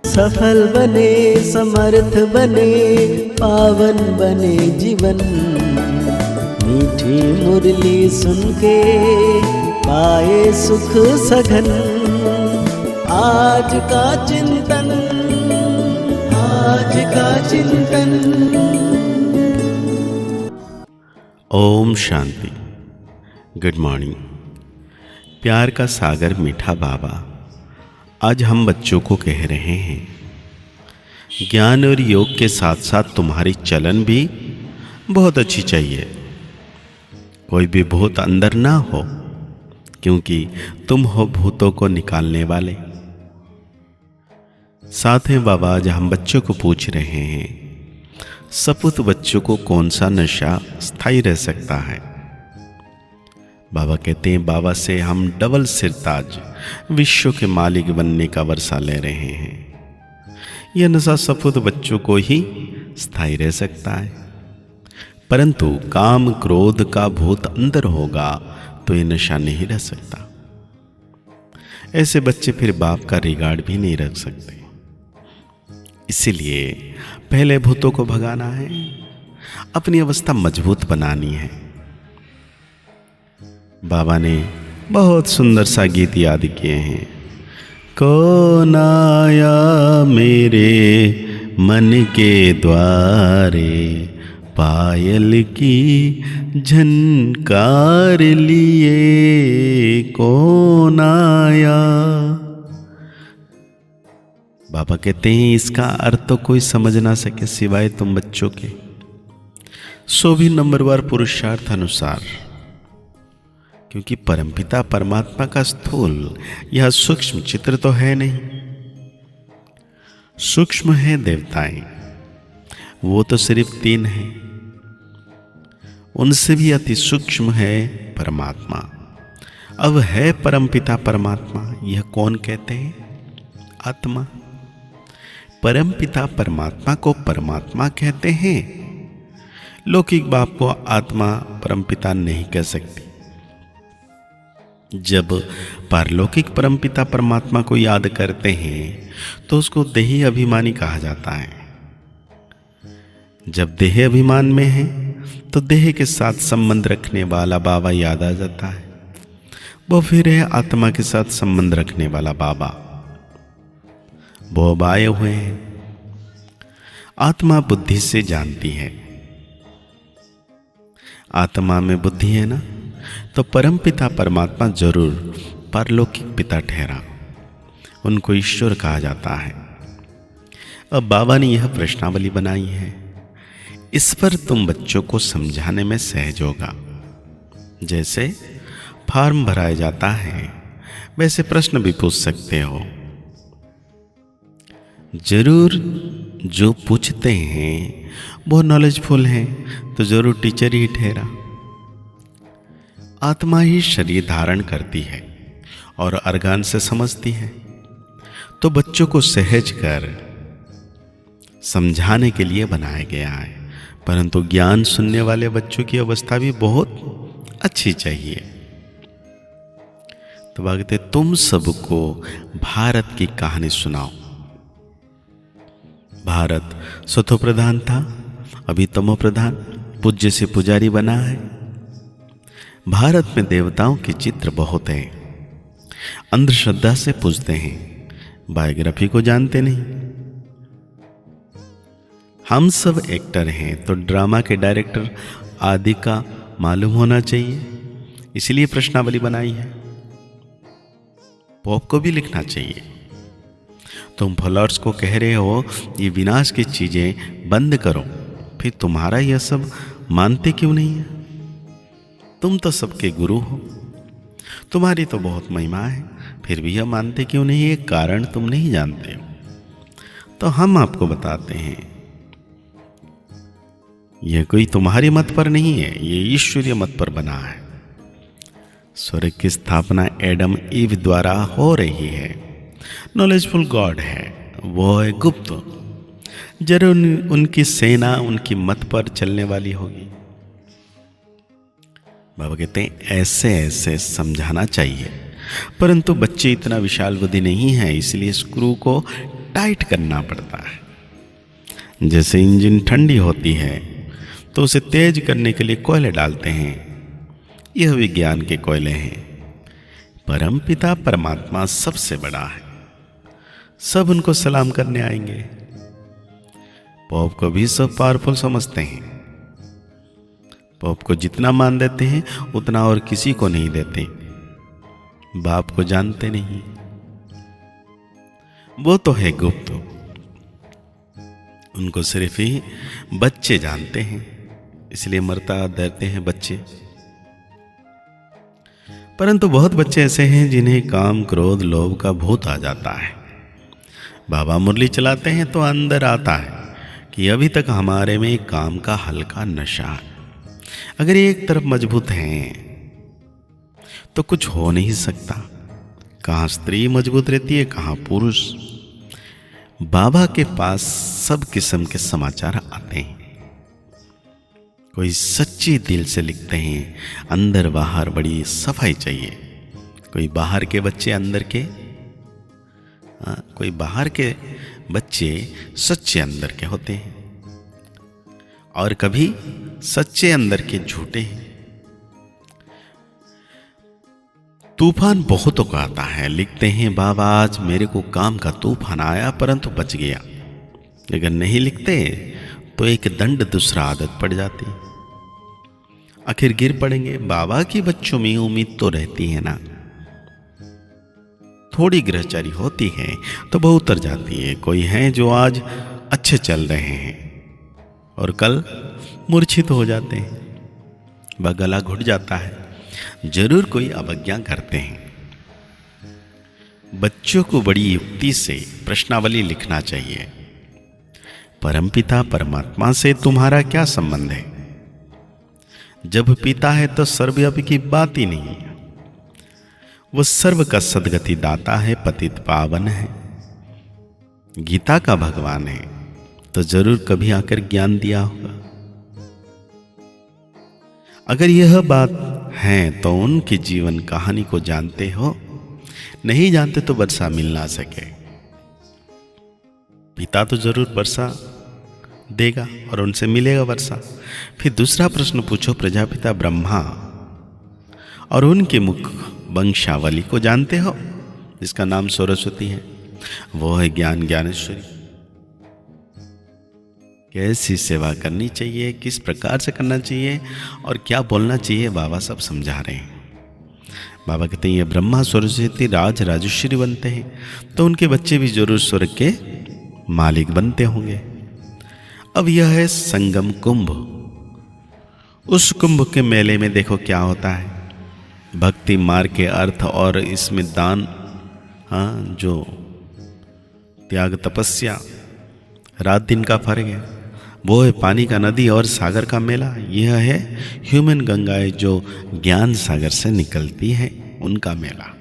सफल बने, समर्थ बने, पावन बने जीवन। मीठी मुरली सुन के पाए सुख सघन। आज का चिंतन, आज का चिंतन। ओम शांति। Good morning. प्यार का सागर मीठा बाबा आज हम बच्चों को कह रहे हैं, ज्ञान और योग के साथ साथ तुम्हारी चलन भी बहुत अच्छी चाहिए। कोई भी भूत अंदर ना हो, क्योंकि तुम हो भूतों को निकालने वाले। साथ ही बाबा आज हम बच्चों को पूछ रहे हैं, सपूत बच्चों को कौन सा नशा स्थायी रह सकता है। बाबा कहते हैं, बाबा से हम डबल सिरताज विश्व के मालिक बनने का वर्षा ले रहे हैं। यह नशा सपूत बच्चों को ही स्थायी रह सकता है, परंतु काम क्रोध का भूत अंदर होगा तो यह नशा नहीं रह सकता। ऐसे बच्चे फिर बाप का रिगार्ड भी नहीं रख सकते। इसीलिए पहले भूतों को भगाना है, अपनी अवस्था मजबूत बनानी है। बाबा ने बहुत सुंदर सा गीत याद किए हैं। कौन आया मेरे मन के द्वारे, पायल की झनकार लिए कौन आया। बाबा कहते हैं, इसका अर्थ तो कोई समझ ना सके सिवाय तुम बच्चों के, सो भी नंबरवार पुरुषार्थ अनुसार। क्योंकि परमपिता परमात्मा का स्थूल यह सूक्ष्म चित्र तो है नहीं। सूक्ष्म है देवताएं, वो तो सिर्फ 3 है। उनसे भी अति सूक्ष्म है परमात्मा। अब है परमपिता परमात्मा, यह कौन कहते हैं? आत्मा। परमपिता परमात्मा को परमात्मा कहते हैं। लौकिक बाप को आत्मा परमपिता नहीं कह सकती। जब पारलौकिक परमपिता परमात्मा को याद करते हैं तो उसको देही अभिमानी कहा जाता है। जब देह अभिमान में है तो देह के साथ संबंध रखने वाला बाबा याद आ जाता है। वो फिर है आत्मा के साथ संबंध रखने वाला बाबा। वो अब आए हुए हैं। आत्मा बुद्धि से जानती है। आत्मा में बुद्धि है ना, तो परमपिता परमात्मा जरूर परलौकिक पिता ठहरा। उनको ईश्वर कहा जाता है। अब बाबा ने यह प्रश्नावली बनाई है, इस पर तुम बच्चों को समझाने में सहज होगा। जैसे फॉर्म भराया जाता है, वैसे प्रश्न भी पूछ सकते हो। जरूर जो पूछते हैं वो नॉलेजफुल हैं, तो जरूर टीचर ही ठहरा। आत्मा ही शरीर धारण करती है और अर्गान से समझती है, तो बच्चों को सहज कर समझाने के लिए बनाया गया है। परंतु ज्ञान सुनने वाले बच्चों की अवस्था भी बहुत अच्छी चाहिए। तो कहते तुम सबको भारत की कहानी सुनाओ। भारत सतो प्रधान था, अभी तमो प्रधान, पूज्य से पुजारी बना है। भारत में देवताओं के चित्र बहुत हैं। अंधश्रद्धा से पूजते हैं, बायोग्राफी को जानते नहीं। हम सब एक्टर हैं, तो ड्रामा के डायरेक्टर आदि का मालूम होना चाहिए, इसलिए प्रश्नावली बनाई है। पॉप को भी लिखना चाहिए। तुम फॉलोअर्स को कह रहे हो ये विनाश की चीजें बंद करो, फिर तुम्हारा यह सब मानते क्यों नहीं है? तुम तो सबके गुरु हो, तुम्हारी तो बहुत महिमा है, फिर भी यह मानते क्यों नहीं है? कारण तुम नहीं जानते हो। तो हम आपको बताते हैं, यह कोई तुम्हारी मत पर नहीं है, ये ईश्वरीय मत पर बना है। स्वर्ग की स्थापना एडम ईव द्वारा हो रही है। नॉलेजफुल गॉड है, वो है गुप्त। जरूर उनकी सेना उनकी मत पर चलने वाली होगी। बाबा कहते हैं ऐसे ऐसे समझाना चाहिए, परंतु बच्चे इतना विशाल बुद्धि नहीं है, इसलिए स्क्रू को टाइट करना पड़ता है। जैसे इंजन ठंडी होती है तो उसे तेज करने के लिए कोयले डालते हैं। यह विज्ञान के कोयले हैं। परमपिता परमात्मा सबसे बड़ा है। सब उनको सलाम करने आएंगे। पॉप को भी सब पावरफुल समझते हैं। पॉप को जितना मान देते हैं उतना और किसी को नहीं देते। बाप को जानते नहीं, वो तो है गुप्त। उनको सिर्फ ही बच्चे जानते हैं, इसलिए मर्तबा देते हैं बच्चे। परंतु बहुत बच्चे ऐसे हैं जिन्हें काम, क्रोध, लोभ का भूत आ जाता है। बाबा मुरली चलाते हैं तो अंदर आता है कि अभी तक हमारे में काम का हल्का नशा है। अगर ये एक तरफ मजबूत हैं तो कुछ हो नहीं सकता। कहाँ स्त्री मजबूत रहती है, कहाँ पुरुष। बाबा के पास सब किस्म के समाचार आते हैं। कोई सच्ची दिल से लिखते हैं, अंदर बाहर बड़ी सफाई चाहिए। कोई बाहर के बच्चे अंदर के, कोई बाहर के बच्चे सच्चे अंदर के होते हैं, और कभी सच्चे अंदर के झूठे हैं। तूफान बहुतों का आता है। लिखते हैं, बाबा आज मेरे को काम का तूफान आया परंतु बच गया। अगर नहीं लिखते तो एक दंड दूसरा आदत पड़ जाती, आखिर गिर पड़ेंगे। बाबा की बच्चों में उम्मीद तो रहती है ना। थोड़ी ग्रहचारी होती है तो बहुत उतर जाती है। कोई है जो आज अच्छे चल रहे हैं और कल मूर्छित हो जाते हैं, वह गला घुट जाता है। जरूर कोई अवज्ञा करते हैं। बच्चों को बड़ी युक्ति से प्रश्नावली लिखना चाहिए। परमपिता परमात्मा से तुम्हारा क्या संबंध है? जब पिता है तो सर्वव्यापी की बात ही नहीं है। वो सर्व का सदगति दाता है, पतित पावन है, गीता का भगवान है, तो जरूर कभी आकर ज्ञान दिया होगा। अगर यह बात है तो उनकी जीवन कहानी को जानते हो। नहीं जानते तो वर्षा मिल ना सके। पिता तो जरूर वर्षा देगा और उनसे मिलेगा वर्षा। फिर दूसरा प्रश्न पूछो, प्रजापिता ब्रह्मा और उनके मुख वंशावली को जानते हो, जिसका नाम सरस्वती है। वो है ज्ञान ज्ञानेश्वरी। कैसी सेवा करनी चाहिए, किस प्रकार से करना चाहिए और क्या बोलना चाहिए, बाबा सब समझा रहे हैं। बाबा कहते हैं ये ब्रह्मा सरस्वती राज राजेश्वरी बनते हैं तो उनके बच्चे भी जरूर स्वर्ग के मालिक बनते होंगे। अब यह है संगम कुंभ। उस कुंभ के मेले में देखो क्या होता है। भक्ति मार्ग के अर्थ और इसमें दान, जो त्याग तपस्या, रात दिन का फर्क है। वो है पानी का नदी और सागर का मेला। यह है ह्यूमन गंगाएं जो ज्ञान सागर से निकलती है, उनका मेला।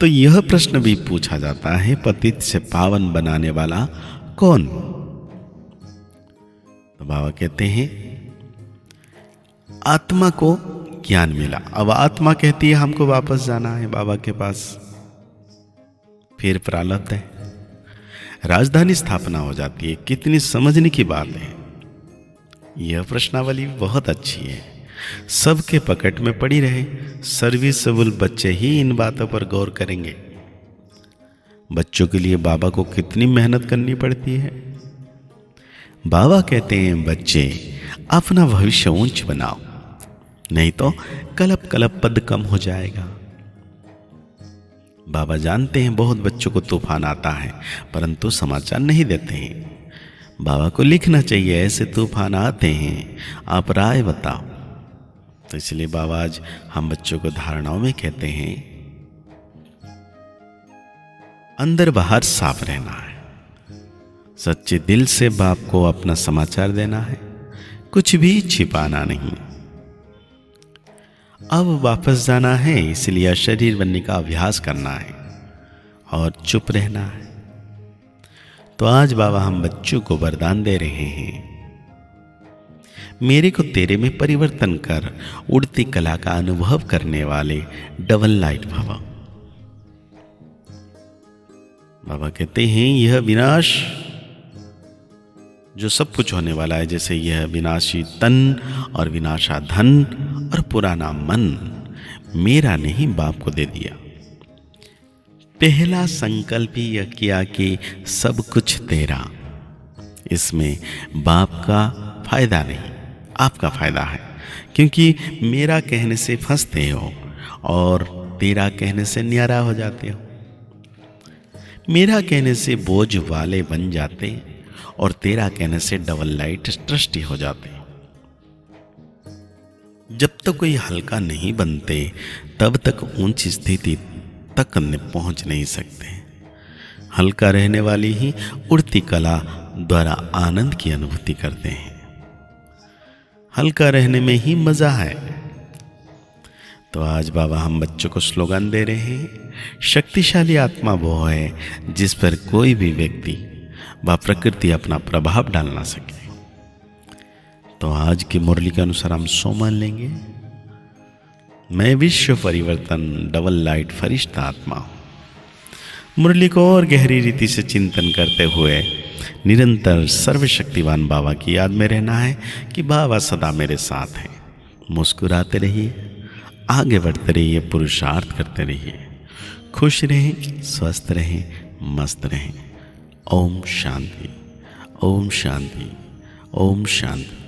तो यह प्रश्न भी पूछा जाता है, पतित से पावन बनाने वाला कौन? तो बाबा कहते हैं आत्मा को ज्ञान मिला। अब आत्मा कहती है हमको वापस जाना है बाबा के पास। फिर प्रारब्ध है, राजधानी स्थापना हो जाती है। कितनी समझने की बात है। यह प्रश्नावली बहुत अच्छी है, सबके पकड़ में पड़ी रहे। सर्विसेबल बच्चे ही इन बातों पर गौर करेंगे। बच्चों के लिए बाबा को कितनी मेहनत करनी पड़ती है। बाबा कहते हैं बच्चे अपना भविष्य ऊंच बनाओ, नहीं तो कलप कलप पद कम हो जाएगा। बाबा जानते हैं बहुत बच्चों को तूफान आता है परंतु समाचार नहीं देते हैं। बाबा को लिखना चाहिए ऐसे तूफान आते हैं, आप राय बताओ। तो इसलिए बाबा आज हम बच्चों को धारणाओं में कहते हैं अंदर बाहर साफ रहना है। सच्चे दिल से बाप को अपना समाचार देना है, कुछ भी छिपाना नहीं। अब वापस जाना है, इसलिए शरीर बनने का अभ्यास करना है और चुप रहना है। तो आज बाबा हम बच्चों को वरदान दे रहे हैं, मेरे को तेरे में परिवर्तन कर उड़ती कला का अनुभव करने वाले डबल लाइट भव। बाबा कहते हैं यह विनाश जो सब कुछ होने वाला है, जैसे यह विनाशी तन और विनाशा धन और पुराना मन मेरा नहीं बाप को दे दिया। पहला संकल्प ही यह किया कि सब कुछ तेरा। इसमें बाप का फायदा नहीं, आपका फायदा है, क्योंकि मेरा कहने से फंसते हो और तेरा कहने से न्यारा हो जाते हो। मेरा कहने से बोझ वाले बन जाते और तेरा कहने से डबल लाइट ट्रस्टी हो जाते। जब तक कोई हल्का नहीं बनते तब तक ऊंची स्थिति तक पहुंच नहीं सकते। हल्का रहने वाली ही उड़ती कला द्वारा आनंद की अनुभूति करते हैं। हल्का रहने में ही मजा है। तो आज बाबा हम बच्चों को स्लोगन दे रहे हैं, शक्तिशाली आत्मा वो है जिस पर कोई भी व्यक्ति व प्रकृति अपना प्रभाव डाल ना सके। तो आज की मुरली के अनुसार हम सोमन लेंगे। मैं विश्व परिवर्तन डबल लाइट फरिश्ता आत्मा हूं। मुरली को और गहरी रीति से चिंतन करते हुए निरंतर सर्वशक्तिवान बाबा की याद में रहना है कि बाबा सदा मेरे साथ हैं। मुस्कुराते रहिए, आगे बढ़ते रहिए, पुरुषार्थ करते रहिए, खुश रहें, स्वस्थ रहें, मस्त रहें। ओम शांति, ओम शांति, ओम शांति।